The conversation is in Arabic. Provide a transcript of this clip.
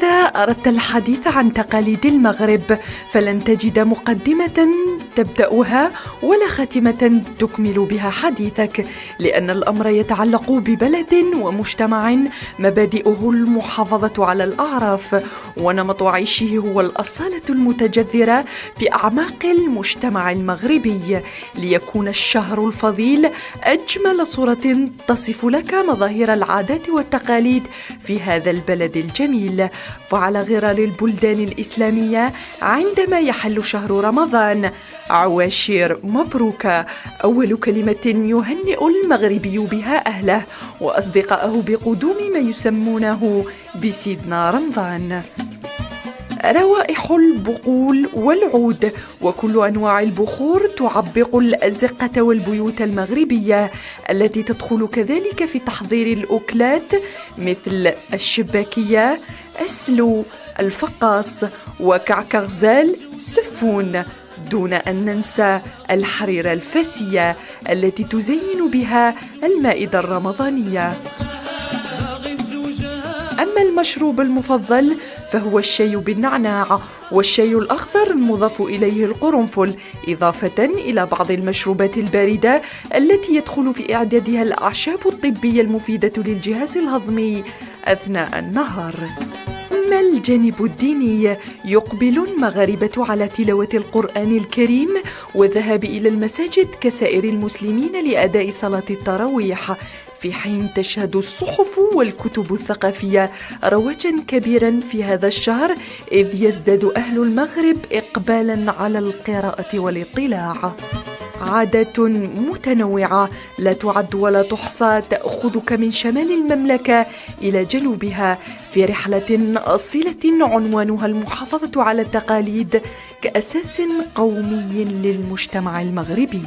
إذا أردت الحديث عن تقاليد المغرب فلن تجد مقدمة تبدأها ولا خاتمة تكمل بها حديثك، لأن الأمر يتعلق ببلد ومجتمع مبادئه المحافظة على الأعراف، ونمط عيشه هو الأصالة المتجذرة في أعماق المجتمع المغربي، ليكون الشهر الفضيل أجمل صورة تصف لك مظاهر العادات والتقاليد في هذا البلد الجميل. فعلى غرار البلدان الإسلامية عندما يحل شهر رمضان عواشر مبروكة، أول كلمة يهنئ المغربي بها أهله وأصدقائه بقدوم ما يسمونه بسيدنا رمضان. روائح البقول والعود وكل أنواع البخور تعبق الأزقة والبيوت المغربية التي تدخل كذلك في تحضير الأكلات مثل الشباكية، السلو، الفقاص، وكعكغزال سفون، دون أن ننسى الحريرة الفاسية التي تزين بها المائدة الرمضانية. أما المشروب المفضل فهو الشاي بالنعناع والشاي الأخضر المضاف إليه القرنفل، إضافة إلى بعض المشروبات الباردة التي يدخل في إعدادها الأعشاب الطبية المفيدة للجهاز الهضمي أثناء النهار. أما الجانب الديني يقبل المغاربة على تلاوة القرآن الكريم والذهاب إلى المساجد كسائر المسلمين لأداء صلاة التراويح، في حين تشهد الصحف والكتب الثقافية رواجا كبيرا في هذا الشهر، إذ يزداد أهل المغرب إقبالا على القراءة والاطلاع. عادات متنوعة لا تعد ولا تحصى تأخذك من شمال المملكة إلى جنوبها في رحلة أصيلة عنوانها المحافظة على التقاليد كأساس قومي للمجتمع المغربي.